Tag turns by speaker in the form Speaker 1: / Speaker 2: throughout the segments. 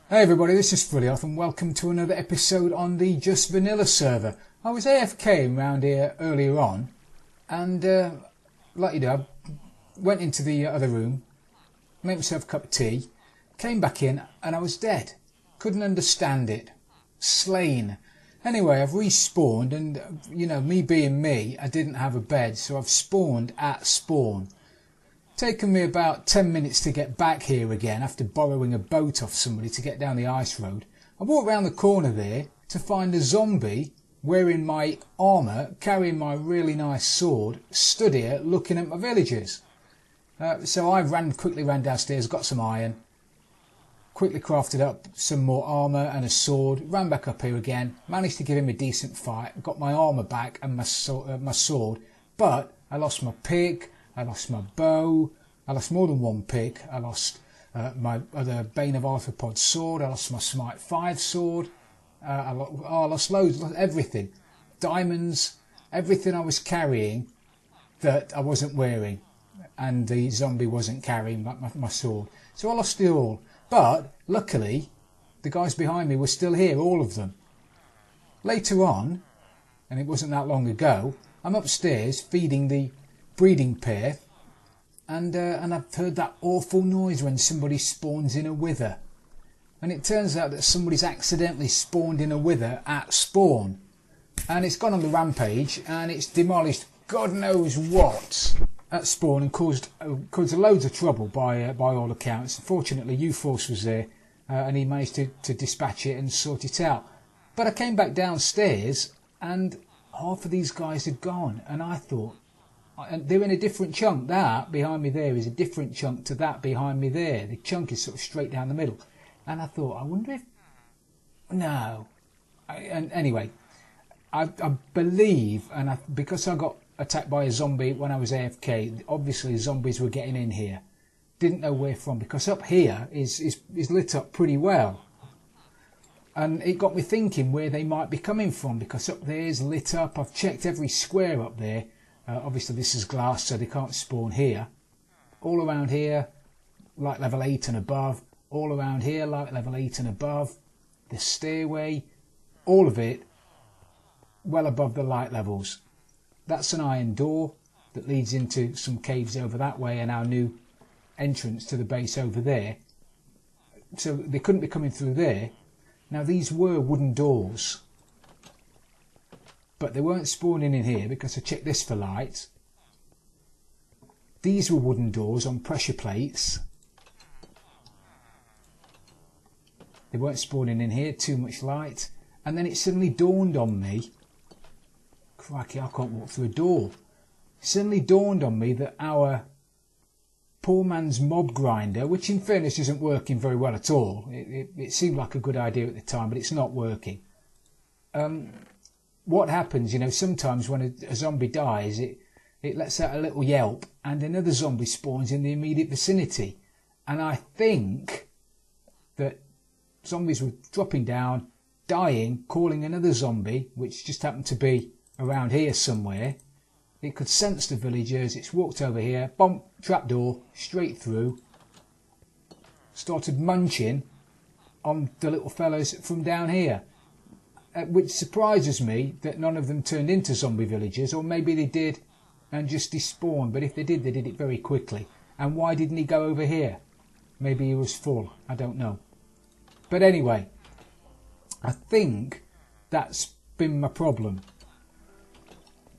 Speaker 1: Hey everybody, this is Fully and welcome to another episode on the Just Vanilla server. I was AFK around here earlier on and like you do, I went into the other room, made myself a cup of tea, came back in and I was dead. Couldn't understand it. Slain. Anyway, I've respawned and you know, me being me, I didn't have a bed, so I've spawned at spawn. Taken me about 10 minutes to get back here again after borrowing a boat off somebody to get down the ice road. I walked round the corner there to find a zombie wearing my armour, carrying my really nice sword, stood here looking at my villagers. So I quickly ran downstairs, got some iron, quickly crafted up some more armour and a sword, ran back up here again, managed to give him a decent fight, got my armour back and my sword, but I lost my pick, I lost my bow, I lost more than one pick, I lost my other Bane of Arthropod sword, I lost my Smite 5 sword, I lost loads, lost everything. Diamonds, everything I was carrying that I wasn't wearing, and the zombie wasn't carrying my sword. So I lost it all. But luckily, the guys behind me were still here, all of them. Later on, and it wasn't that long ago, I'm upstairs feeding the breeding pair, and I've heard that awful noise when somebody spawns in a wither. And it turns out that somebody's accidentally spawned in a wither at spawn. And it's gone on the rampage and it's demolished God knows what at spawn and caused loads of trouble by all accounts. Fortunately, U-Force was there and he managed to dispatch it and sort it out. But I came back downstairs and half of these guys had gone, and I thought, and they're in a different chunk. That behind me there is a different chunk to that behind me there. The chunk is sort of straight down the middle. And I thought, I wonder if... No. Anyway, I believe, because I got attacked by a zombie when I was AFK, obviously zombies were getting in here. Didn't know where from, because up here is lit up pretty well. And it got me thinking where they might be coming from, because up there is lit up. I've checked every square up there. Obviously this is glass, so they can't spawn here. All around here, light level 8 and above. All around here, light level 8 and above. The stairway, all of it well above the light levels. That's an iron door that leads into some caves over that way and our new entrance to the base over there. So they couldn't be coming through there. Now these were wooden doors, but they weren't spawning in here because I checked this for light. These were wooden doors on pressure plates. They weren't spawning in here, too much light. And then it suddenly dawned on me, crikey, I can't walk through a door. It suddenly dawned on me that our poor man's mob grinder, which in fairness isn't working very well at all. It seemed like a good idea at the time, but it's not working. What happens, you know, sometimes when a zombie dies, it lets out a little yelp and another zombie spawns in the immediate vicinity. And I think that zombies were dropping down, dying, calling another zombie, which just happened to be around here somewhere. It could sense the villagers, it's walked over here, bump, trapdoor, straight through, started munching on the little fellas from down here. Which surprises me that none of them turned into zombie villagers, or maybe they did and just despawned, but if they did it very quickly. And why didn't he go over here? Maybe he was full, I don't know. But anyway, I think that's been my problem.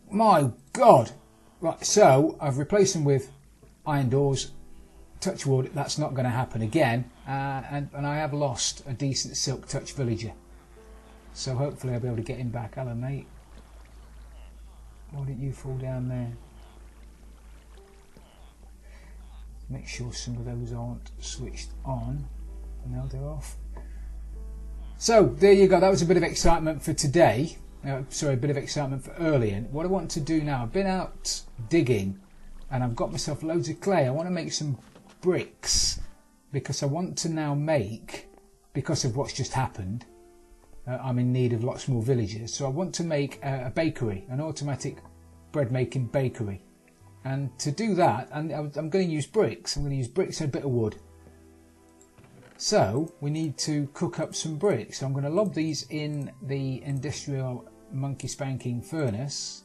Speaker 1: My God! Right, so I've replaced them with iron doors. Touch wood, that's not going to happen again. And I have lost a decent silk touch villager. So hopefully I'll be able to get him back. Hello, mate. Why didn't you fall down there? Make sure some of those aren't switched on. Now they're off. So there you go. That was a bit of excitement for today. Sorry, a bit of excitement for earlier. What I want to do now, I've been out digging and I've got myself loads of clay. I want to make some bricks because I want to now make, because of what's just happened, I'm in need of lots more villagers. So I want to make a bakery, an automatic bread making bakery. And to do that, I'm going to use bricks. I'm going to use bricks and a bit of wood. So we need to cook up some bricks. So I'm going to lob these in the industrial monkey spanking furnace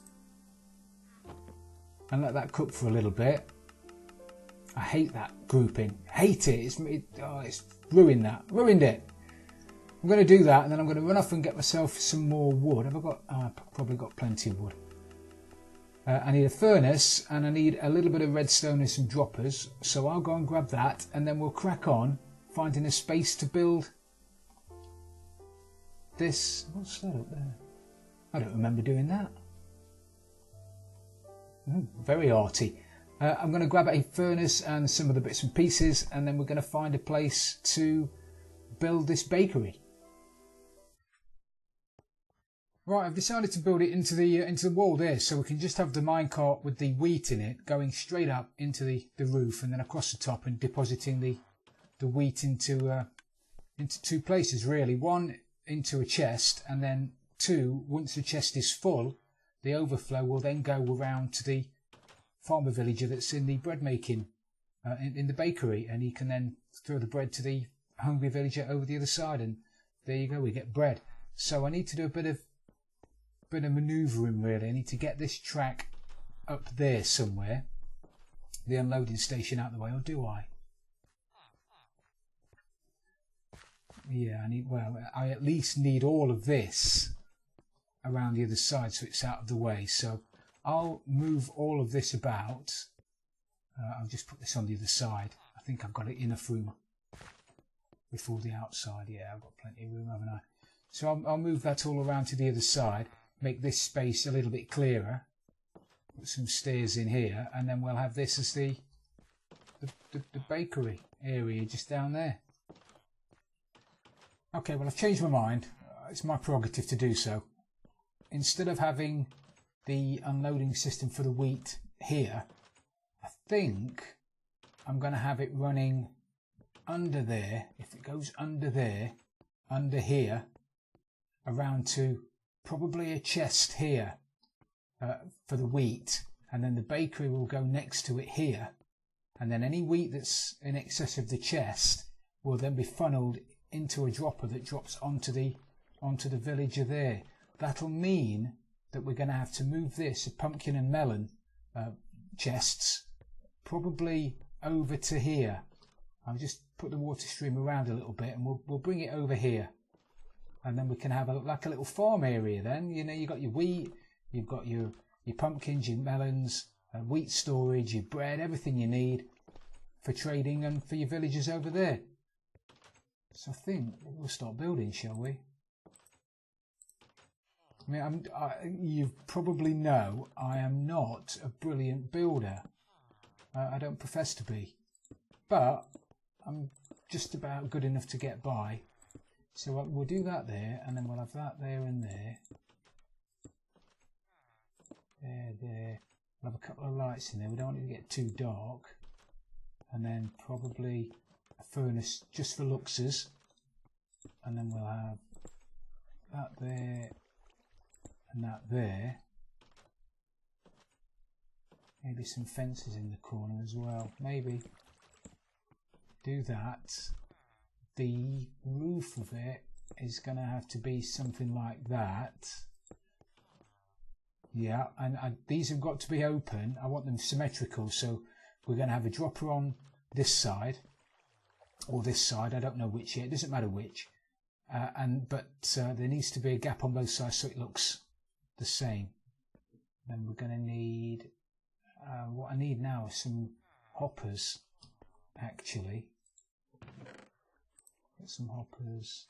Speaker 1: and let that cook for a little bit. I hate that grouping. Hate it. It's ruined that. Ruined it. I'm going to do that, and then I'm going to run off and get myself some more wood. Have I got? I've probably got plenty of wood. I need a furnace, and I need a little bit of redstone and some droppers. So I'll go and grab that, and then we'll crack on finding a space to build this. What's that up there? I don't remember doing that. Very arty. I'm going to grab a furnace and some of the bits and pieces, and then we're going to find a place to build this bakery. Right, I've decided to build it into the wall there, so we can just have the minecart with the wheat in it going straight up into the roof and then across the top, and depositing the wheat into two places really. One into a chest, and then two, once the chest is full, the overflow will then go around to the farmer villager that's in the bread making in the bakery, and he can then throw the bread to the hungry villager over the other side, and there you go, we get bread. So I need to do a bit of manoeuvring really. I need to get this track up there somewhere, the unloading station out the way, or do I? Yeah, I at least need all of this around the other side so it's out of the way. So I'll move all of this about. I'll just put this on the other side. I think I've got enough room before the outside. Yeah, I've got plenty of room, haven't I? So I'll move that all around to the other side, make this space a little bit clearer, put some stairs in here, and then we'll have this as the bakery area just down there. Okay, well, I've changed my mind. It's my prerogative to do so. Instead of having the unloading system for the wheat here, I think I'm going to have it running under there. If it goes under there, under here, around to probably a chest here for the wheat, and then the bakery will go next to it here, and then any wheat that's in excess of the chest will then be funneled into a dropper that drops onto the villager there. That'll mean that we're going to have to move this, pumpkin and melon chests, probably over to here. I'll just put the water stream around a little bit, and we'll bring it over here, and then we can have like a little farm area. Then you've got your wheat, you've got your pumpkins, your melons, wheat storage, your bread, everything you need for trading and for your villagers over there. So I think we'll start building, shall we? I mean, you probably know I am not a brilliant builder. I don't profess to be, but I'm just about good enough to get by. So we'll do that there, and then we'll have that there and there. There. We'll have a couple of lights in there. We don't want it to get too dark. And then probably a furnace just for luxes. And then we'll have that there and that there. Maybe some fences in the corner as well. Maybe do that. The roof of it is going to have to be something like that. Yeah, and these have got to be open. I want them symmetrical, so we're going to have a dropper on this side or this side. I don't know which yet. It doesn't matter which. But there needs to be a gap on both sides so it looks the same. Then we're going to need what I need now is some hoppers, actually. Get some hoppers,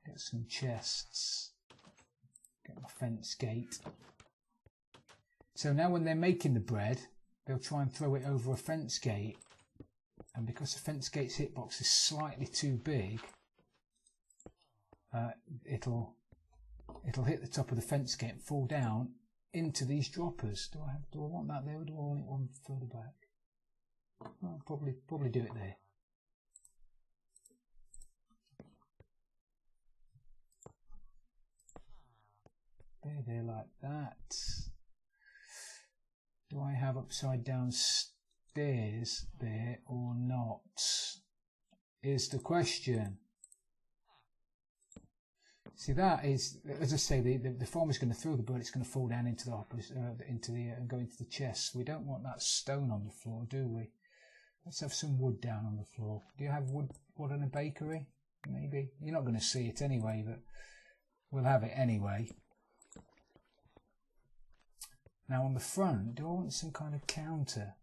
Speaker 1: get some chests, get my fence gate. So now when they're making the bread, they'll try and throw it over a fence gate, and because the fence gate's hitbox is slightly too big, it'll hit the top of the fence gate and fall down into these droppers. Do I want that there, or do I want it one further back? I'll probably do it there. There like that. Do I have upside down stairs there or not? is the question. See, that is, as I say, the farmer's going to throw the bird. It's going to fall down into the hoppers, and go into the chest. We don't want that stone on the floor, do we? Let's have some wood down on the floor. Do you have wood in a bakery? Maybe. You're not going to see it anyway, but we'll have it anyway. Now on the front, do I want some kind of counter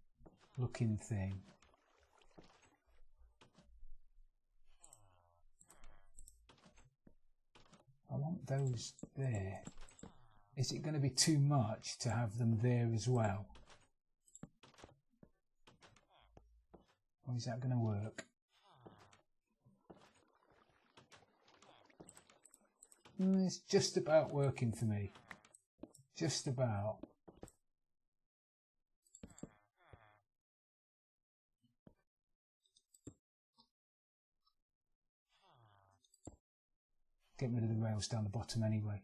Speaker 1: looking thing? I want those there. Is it going to be too much to have them there as well? Or is that going to work? It's just about working for me. Just about. Get rid of the rails down the bottom anyway.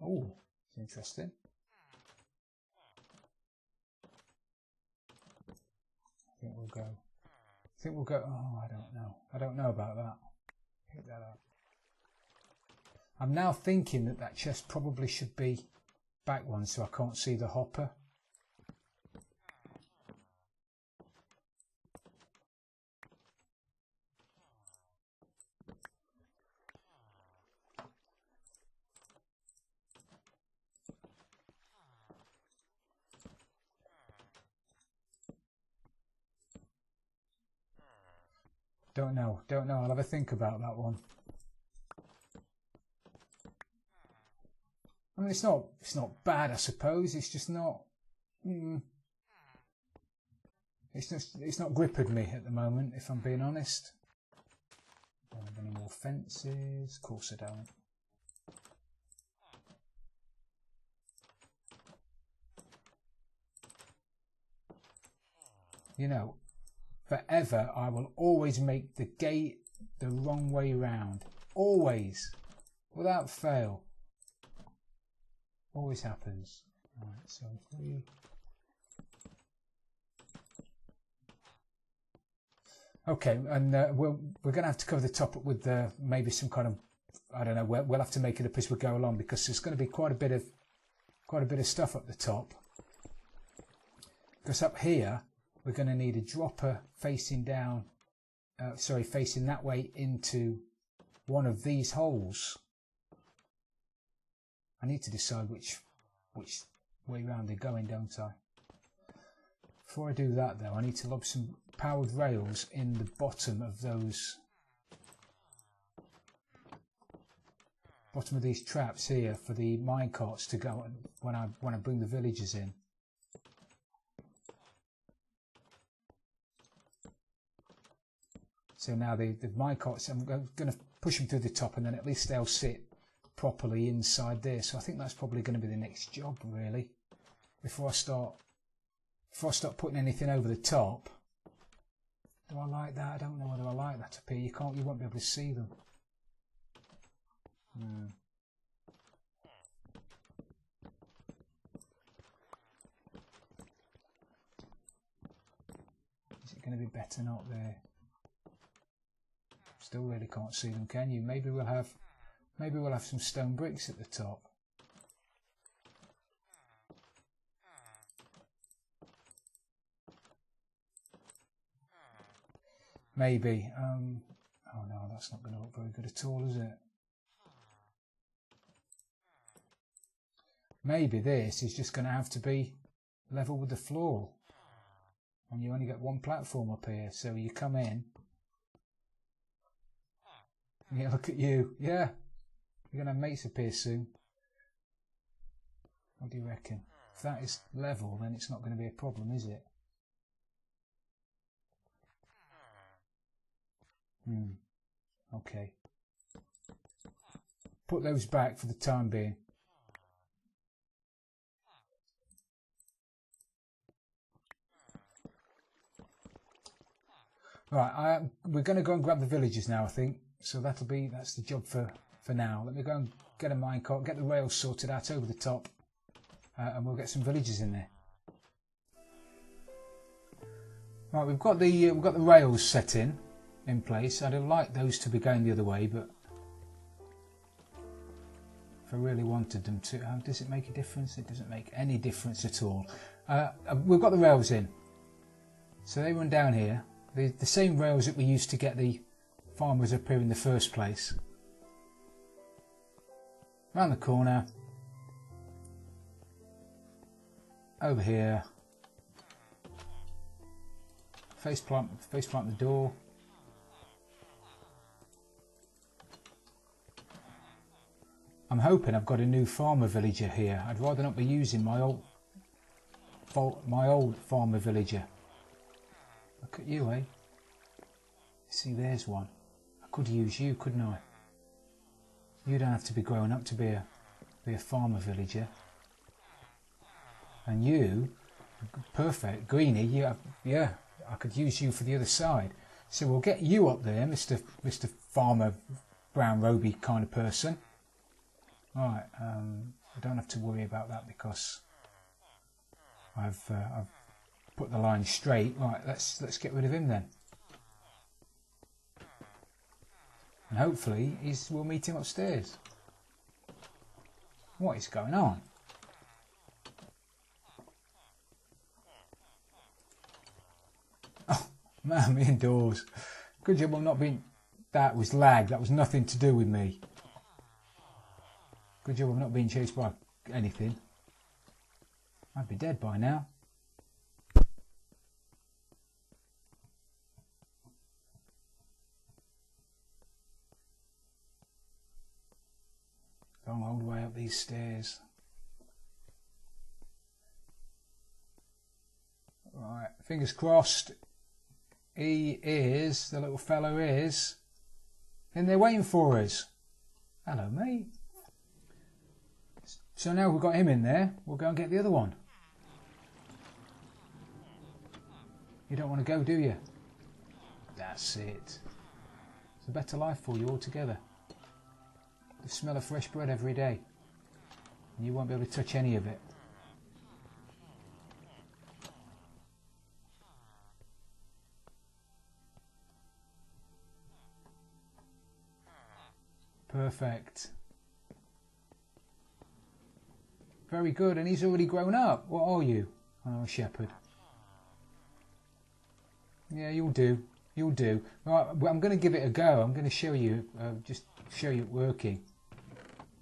Speaker 1: Oh, it's interesting. I think we'll go. Oh, I don't know. I don't know about that. Pick that up. I'm now thinking that chest probably should be back one, so I can't see the hopper. Don't know. I'll have a think about that one. I mean, it's not bad, I suppose. It's just not. It's not gripping me at the moment, if I'm being honest. Don't have any more fences. Of course I don't. You know, forever I will always make the gate the wrong way round. Always. Without fail. Always happens. Right, so if we... Okay, and we're going to have to cover the top up with maybe some kind of, I don't know, we'll have to make it up as we go along, because there's going to be quite a bit of stuff up the top. Because up here we're going to need a dropper facing down, facing that way into one of these holes. I need to decide which way round they're going, don't I? Before I do that though, I need to lob some powered rails in the bottom of these traps here for the minecarts to go when I bring the villagers in. So now the minecarts, I'm going to push them through the top, and then at least they'll sit properly inside there. So I think that's probably going to be the next job, really. Before I start putting anything over the top. Do I like that? I don't know whether I like that up here. You won't be able to see them. Is it going to be better not there? Still really can't see them, can you? Maybe we'll have some stone bricks at the top. Maybe. Oh no, that's not going to look very good at all, is it? Maybe this is just going to have to be level with the floor. And you only get one platform up here, so you come in. Yeah, look at you. Yeah. You're going to have mates appear soon. What do you reckon? If that is level, then it's not going to be a problem, is it? Okay. Put those back for the time being. Right, we're going to go and grab the villagers now, I think. So that's the job for now. Let me go and get a minecart, get the rails sorted out over the top, and we'll get some villagers in there. Right, we've got the rails set in place. I'd have liked those to be going the other way, but if I really wanted them to, does it make a difference? It doesn't make any difference at all. We've got the rails in, so they run down here. The same rails that we used to get the farmers up here in the first place. Round the corner, over here, face plant the door. I'm hoping I've got a new farmer villager here. I'd rather not be using my old farmer villager. Look at you, eh? See, there's one. I could use you, couldn't I? You don't have to be growing up to be a farmer villager. And you, perfect, Greenie. Yeah, I could use you for the other side. So we'll get you up there, Mr. Farmer, brown roby kind of person. Right, I don't have to worry about that because I've put the line straight. Right, let's get rid of him then. And hopefully we'll meet him upstairs. What is going on? Oh man, me indoors. Good job I'm not being... That was lag, that was nothing to do with me. Good job I'm not being chased by anything. I'd be dead by now. Long old way up these stairs. Right, fingers crossed. The little fellow is in there waiting for us. Hello, mate. So now we've got him in there, we'll go and get the other one. You don't want to go, do you? That's it. It's a better life for you altogether. The smell of fresh bread every day. And you won't be able to touch any of it. Perfect. Very good, and he's already grown up. What are you? Oh, a shepherd. Yeah, you'll do. You'll do. Right, I'm going to give it a go. I'm going to show you, just show you it working.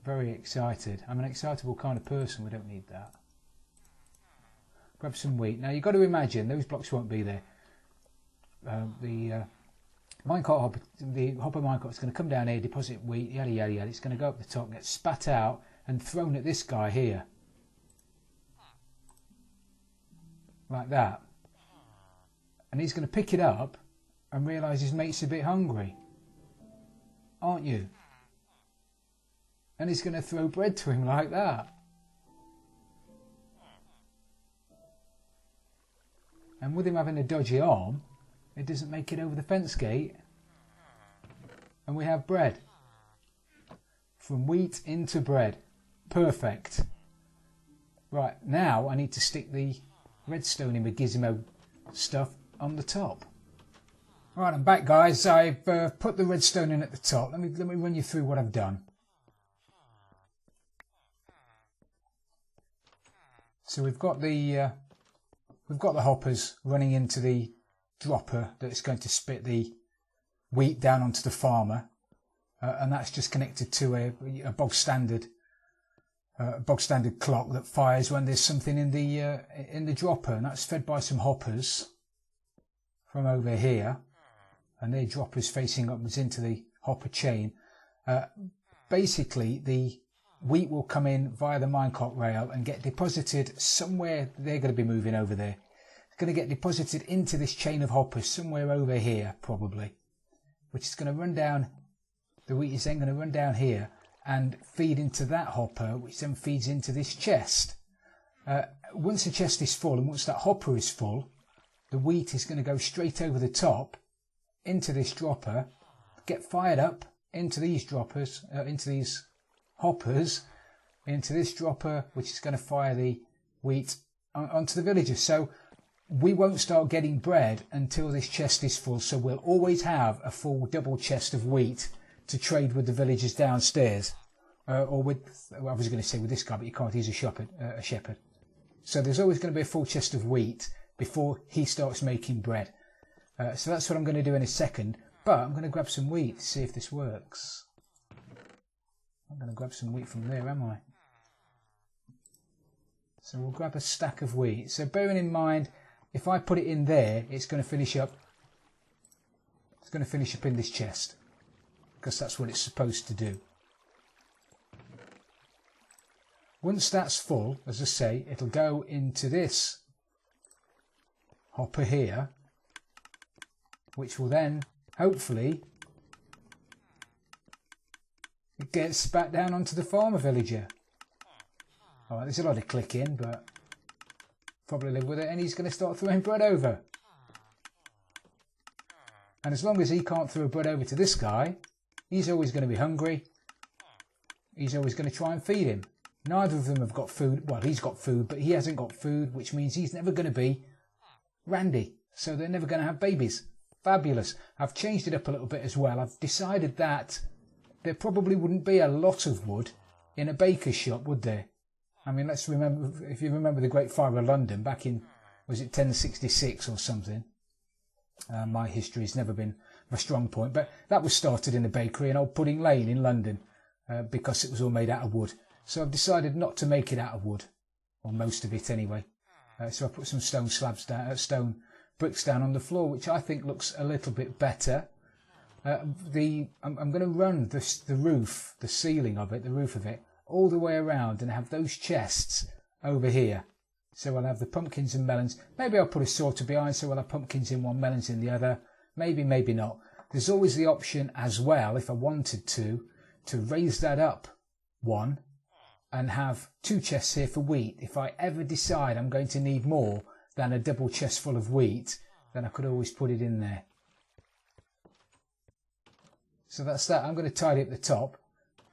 Speaker 1: Very excited. I'm an excitable kind of person. We don't need that. Grab some wheat. Now, you've got to imagine those blocks won't be there. The hopper minecart is going to come down here, deposit wheat, yada yada yada. It's going to go up the top, get spat out, and thrown at this guy here. Like that. And he's going to pick it up and realise his mate's a bit hungry. Aren't you? And he's going to throw bread to him like that. And with him having a dodgy arm, it doesn't make it over the fence gate. And we have bread. From wheat into bread. Perfect. Right, now I need to stick the redstone in the gizmo stuff on the top. Right, I'm back, guys. I've put the redstone in at the top. Let me run you through what I've done. So we've got the hoppers running into the dropper that's going to spit the wheat down onto the farmer, and that's just connected to a bog standard clock that fires when there's something in the dropper, and that's fed by some hoppers from over here, and they're droppers facing upwards into the hopper chain. Basically, the wheat will come in via the minecart rail and get deposited somewhere. They're going to be moving over there. It's going to get deposited into this chain of hoppers somewhere over here, probably, which is going to run down. The wheat is then going to run down here and feed into that hopper, which then feeds into this chest. Once the chest is full and once that hopper is full, the wheat is going to go straight over the top into this dropper, get fired up into these droppers, into these hoppers, into this dropper, which is going to fire the wheat onto the villagers. So we won't start getting bread until this chest is full, so we'll always have a full double chest of wheat to trade with the villagers downstairs. Or with, well, I was going to say with this guy, but you can't, he's a shepherd. So there's always going to be a full chest of wheat before he starts making bread. So that's what I'm going to do in a second, but I'm going to grab some wheat to see if this works. I'm going to grab some wheat from there, am I? So we'll grab a stack of wheat. So bearing in mind, if I put it in there, it's going to finish up. It's going to finish up in this chest, because that's what it's supposed to do. Once that's full, as I say, it'll go into this hopper here, which will then, hopefully, it gets back down onto the farmer villager. Alright, there's a lot of clicking, but probably live with it, and he's going to start throwing bread over. And as long as he can't throw bread over to this guy, he's always going to be hungry. He's always going to try and feed him. Neither of them have got food. Well, he's got food, but he hasn't got food, which means he's never going to be Randy. So they're never going to have babies. Fabulous. I've changed it up a little bit as well. I've decided that there probably wouldn't be a lot of wood in a baker's shop, would there? I mean, let's remember, if you remember the Great Fire of London back in, was it 1066 or something? My history has never been my strong point, but that was started in a bakery in Old Pudding Lane in London because it was all made out of wood. So I've decided not to make it out of wood, or most of it anyway. So I put some stone slabs down, stone bricks down on the floor, which I think looks a little bit better. I'm going to run the roof, the ceiling of it, the roof of it, all the way around and have those chests over here. So I'll have the pumpkins and melons. Maybe I'll put a sorter behind, so I'll have pumpkins in one, melons in the other. Maybe, maybe not. There's always the option as well, if I wanted to raise that up one and have two chests here for wheat. If I ever decide I'm going to need more than a double chest full of wheat, then I could always put it in there. So that's that. I'm going to tidy up the top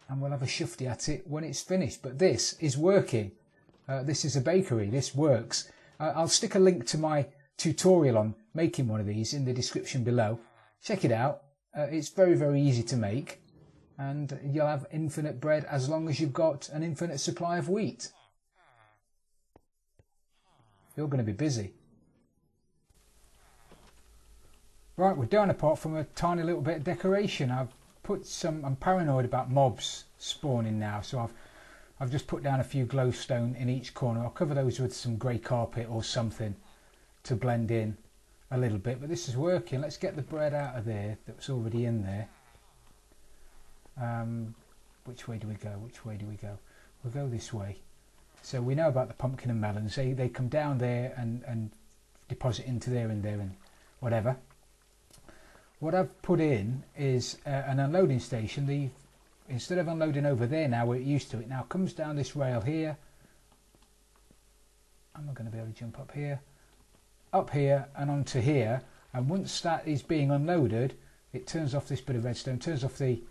Speaker 1: and we'll have a shufty at it when it's finished. But this is working. This is a bakery. This works. I'll stick a link to my tutorial on making one of these in the description below. Check it out. It's very, very easy to make. And you'll have infinite bread as long as you've got an infinite supply of wheat. You're going to be busy. Right, we're done apart from a tiny little bit of decoration. I've put some, I'm paranoid about mobs spawning now, so I've just put down a few glowstone in each corner. I'll cover those with some grey carpet or something to blend in a little bit, but this is working. Let's get the bread out of there that's already in there. Which way do we go? Which way do we go? We'll go this way. So we know about the pumpkin and melons. They come down there and deposit into there and whatever. What I've put in is an unloading station. Instead of unloading over there now where it used to, it now comes down this rail here. I'm not going to be able to jump up here and onto here. And once that is being unloaded, it turns off this bit of redstone, turns off the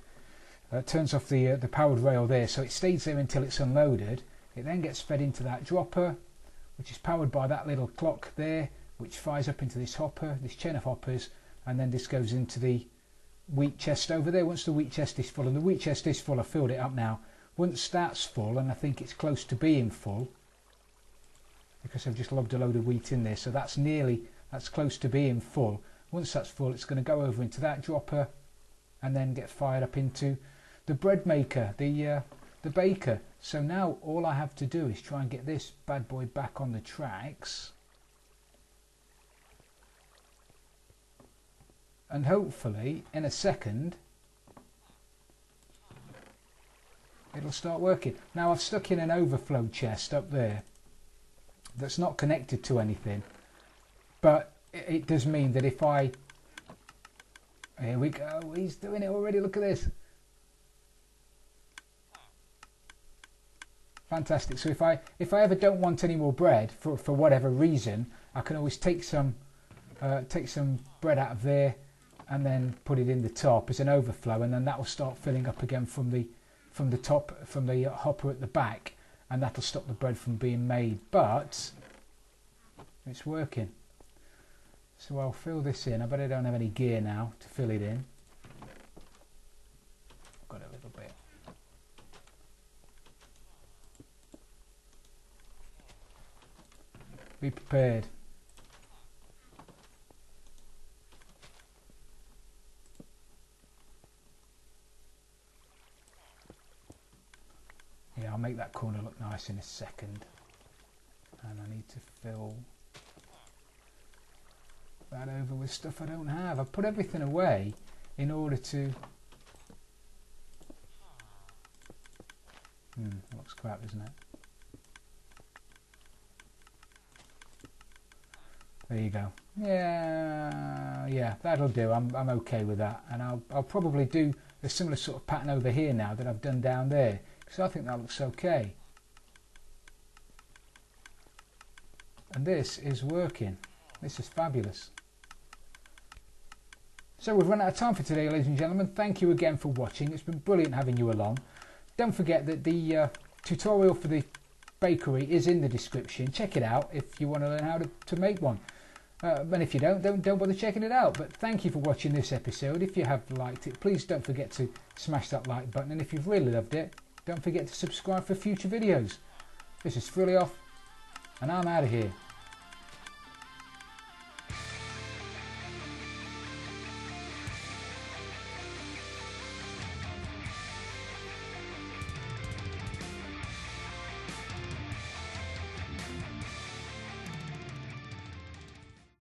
Speaker 1: powered rail there, so it stays there until it's unloaded. It then gets fed into that dropper, which is powered by that little clock there, which fires up into this hopper, this chain of hoppers, and then this goes into the wheat chest over there. Once the wheat chest is full, and the wheat chest is full, I've filled it up now. Once that's full, and I think it's close to being full, because I've just lobbed a load of wheat in there, so that's close to being full. Once that's full, it's going to go over into that dropper, and then get fired up into the bread maker, the baker. So now all I have to do is try and get this bad boy back on the tracks, and hopefully in a second it'll start working. Now I've stuck in an overflow chest up there that's not connected to anything, but it does mean that if I, here we go, he's doing it already, look at this. Fantastic. So if I ever don't want any more bread for whatever reason, I can always take some bread out of there and then put it in the top as an overflow, and then that will start filling up again from the top, from the hopper at the back, and that'll stop the bread from being made. But it's working. So I'll fill this in. I bet I don't have any gear now to fill it in. I've got a little bit. Be prepared. Yeah, I'll make that corner look nice in a second. And I need to fill that over with stuff I don't have. I've put everything away in order to... looks crap, doesn't it? There you go. Yeah, that'll do. I'm okay with that. And I'll probably do a similar sort of pattern over here now that I've done down there, because I think that looks okay. And this is working. This is fabulous. So we've run out of time for today, ladies and gentlemen. Thank you again for watching. It's been brilliant having you along. Don't forget that the tutorial for the bakery is in the description. Check it out if you want to learn how to make one. And if you don't bother checking it out. But thank you for watching this episode. If you have liked it, please don't forget to smash that like button. And if you've really loved it, don't forget to subscribe for future videos. This is Frilly off, and I'm out of here.